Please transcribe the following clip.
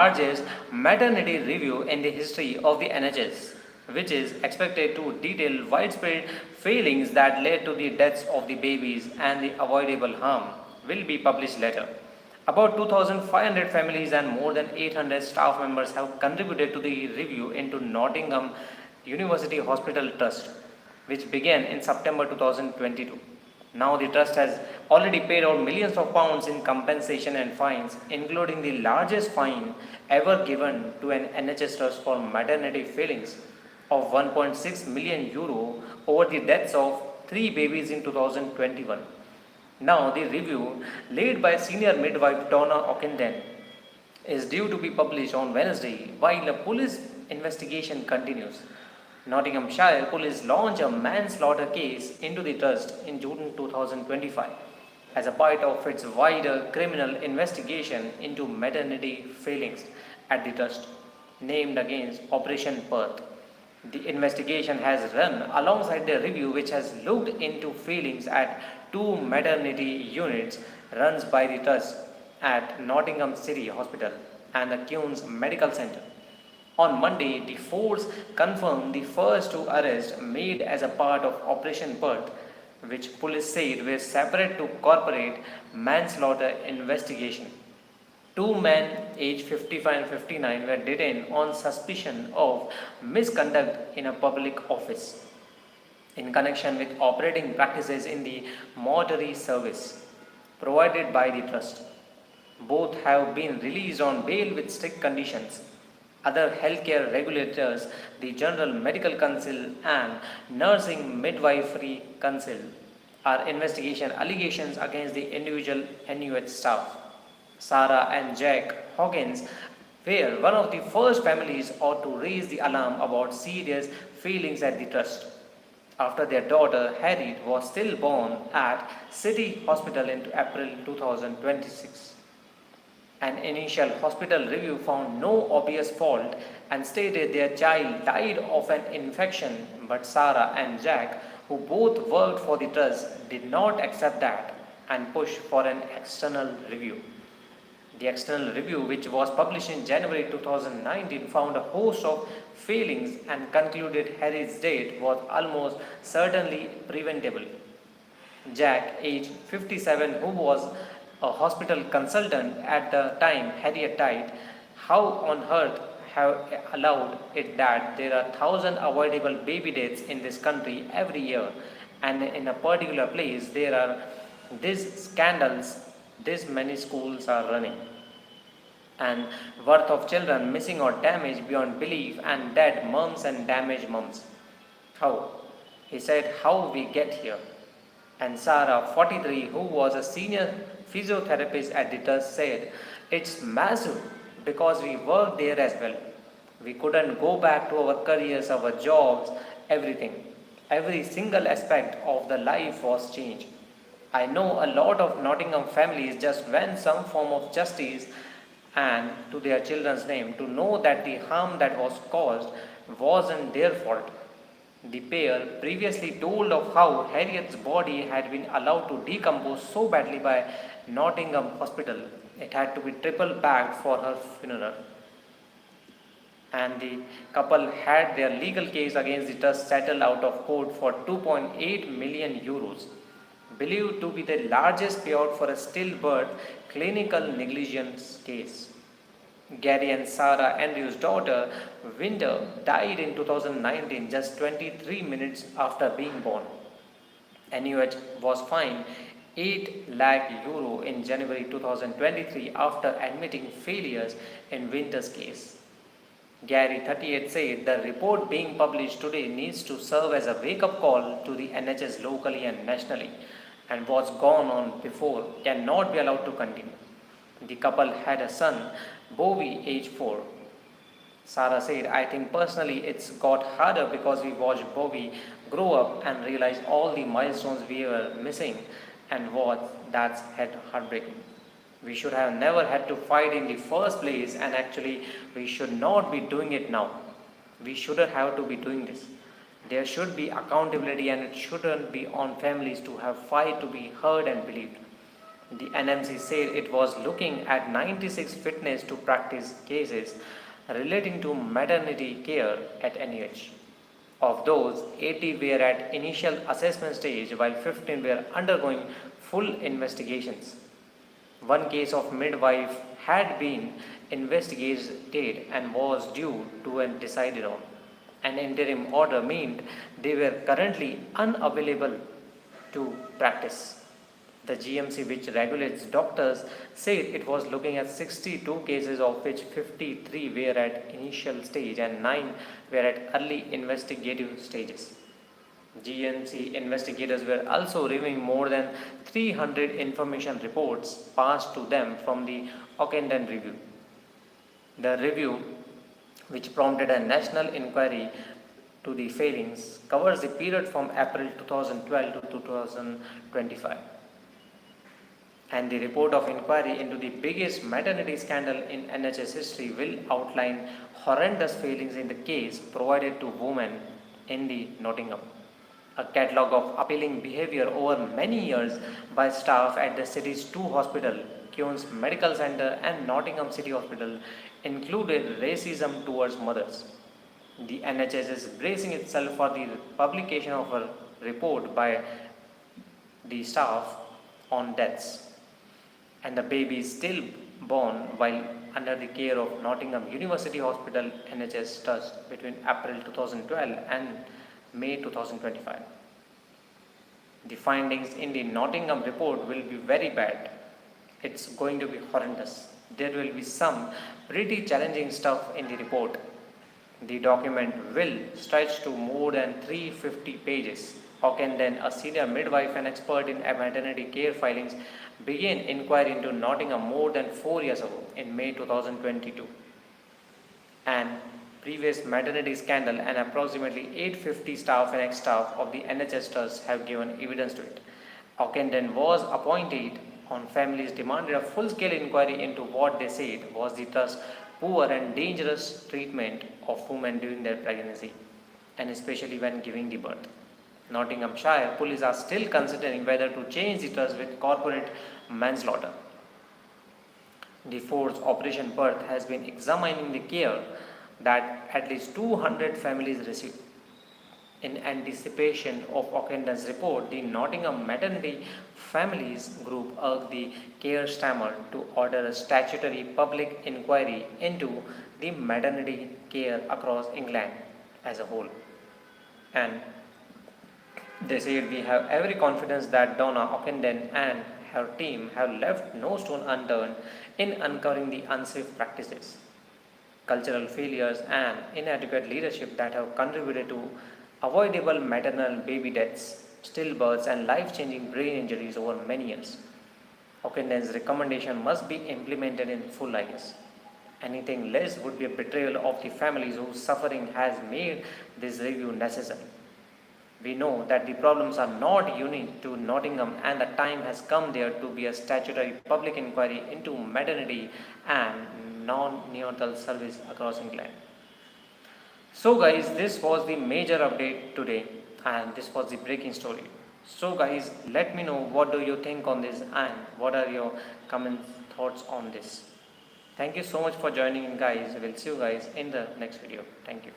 largest maternity review in the history of the NHS, which is expected to detail widespread failings that led to the deaths of the babies and the avoidable harm, will be published later. About 2,500 families and more than 800 staff members have contributed to the review into Nottingham University Hospital Trust, which began in September 2022. Now, the trust has already paid out millions of pounds in compensation and fines, including the largest fine ever given to an NHS trust for maternity failings of 1.6 million euro over the deaths of three babies in 2021. Now, the review, led by senior midwife Donna Ockenden, is due to be published on Wednesday while a police investigation continues. Nottinghamshire Police launched a manslaughter case into the trust in June 2025 as a part of its wider criminal investigation into maternity failings at the trust, named against Operation Perth. The investigation has run alongside the review which has looked into failings at two maternity units run by the trust at Nottingham City Hospital and the Queen's Medical Centre. On Monday, the force confirmed the first two arrests made as a part of Operation Perth, which police said were separate to corporate manslaughter investigation. Two men aged 55 and 59 were detained on suspicion of misconduct in a public office in connection with operating practices in the mortuary service provided by the trust. Both have been released on bail with strict conditions. Other healthcare regulators, the General Medical Council and Nursing Midwifery Council, are investigating allegations against the individual NUH staff. Sarah and Jack Hawkins were one of the first families to raise the alarm about serious failings at the trust after their daughter Harriet was stillborn at City Hospital in April 2026. An initial hospital review found no obvious fault and stated their child died of an infection, but Sarah and Jack, who both worked for the trust, did not accept that and pushed for an external review. The external review, which was published in January 2019, found a host of failings and concluded Harry's death was almost certainly preventable. Jack, aged 57, who was a hospital consultant at the time Harriet died, how on earth have allowed it that there are 1,000 avoidable baby deaths in this country every year, and in a particular place there are these scandals, this many schools are running, and worth of children missing or damaged beyond belief, and dead mums and damaged mums. How? He said, how we get here. And Sarah, 43, who was a senior physiotherapist at the trust, said, it's massive because we worked there as well. We couldn't go back to our careers, our jobs, everything. Every single aspect of the life was changed. I know a lot of Nottingham families just want some form of justice and to their children's name to know that the harm that was caused wasn't their fault. The pair previously told of how Harriet's body had been allowed to decompose so badly by Nottingham Hospital, it had to be triple bagged for her funeral. And the couple had their legal case against the trust settled out of court for 2.8 million euros, believed to be the largest payout for a stillbirth clinical negligence case. Gary and Sarah Andrews' daughter, Winter, died in 2019, just 23 minutes after being born. NUH was fined 8 lakh euro in January 2023 after admitting failures in Winter's case. Gary, 38, said the report being published today needs to serve as a wake-up call to the NHS locally and nationally, and what's gone on before cannot be allowed to continue. The couple had a son, Bowie, age 4. Sarah said, I think personally it's got harder because we watched Bowie grow up and realize all the milestones we were missing, and that's heartbreaking. We should have never had to fight in the first place, and actually we should not be doing it now. We shouldn't have to be doing this. There should be accountability, and it shouldn't be on families to have fight to be heard and believed. The NMC said it was looking at 96 fitness to practice cases relating to maternity care at NUH. Of those, 80 were at initial assessment stage while 15 were undergoing full investigations. One case of midwife had been investigated and was due to and decided on. An interim order meant they were currently unavailable to practice. The GMC, which regulates doctors, said it was looking at 62 cases, of which 53 were at initial stage and 9 were at early investigative stages. GMC investigators were also reviewing more than 300 information reports passed to them from the Ockenden review. The review, which prompted a national inquiry to the failings, covers the period from April 2012 to 2025. And the report of inquiry into the biggest maternity scandal in NHS history will outline horrendous failings in the case provided to women in the Nottingham. A catalogue of appalling behavior over many years by staff at the city's two hospitals, Queen's Medical Centre and Nottingham City Hospital, included racism towards mothers. The NHS is bracing itself for the publication of a report by the staff on deaths and the babies still born while under the care of Nottingham University Hospital NHS Trust between April 2012 and May 2025. The findings in the Nottingham report will be very bad. It's going to be horrendous. There will be some pretty challenging stuff in the report. The document will stretch to more than 350 pages. Ockenden, a senior midwife and expert in maternity care filings, began inquiry into Nottingham more than 4 years ago in May 2022. And previous maternity scandal and approximately 850 staff and ex-staff of the NHS Trust have given evidence to it. Ockenden was appointed on families demanded a full-scale inquiry into what they said was the Trust's poor and dangerous treatment of women during their pregnancy, and especially when giving the birth. Nottinghamshire police are still considering whether to change the Trust with corporate manslaughter. The force Operation Birth has been examining the care that at least 200 families received. In anticipation of Ockenden's report, the Nottingham Maternity Families Group urged the Care Stammer to order a statutory public inquiry into the maternity care across England as a whole. And they said we have every confidence that Donna Ockenden and her team have left no stone unturned in uncovering the unsafe practices, cultural failures, and inadequate leadership that have contributed to avoidable maternal baby deaths, stillbirths, and life-changing brain injuries over many years. Ockenden's recommendation must be implemented in full, I guess. Anything less would be a betrayal of the families whose suffering has made this review necessary. We know that the problems are not unique to Nottingham and the time has come there to be a statutory public inquiry into maternity and non-neonatal service across England. So guys, this was the major update today and this was the breaking story. So guys, let me know what do you think on this and what are your comments, thoughts on this. Thank you so much for joining in guys. We'll see you guys in the next video. Thank you.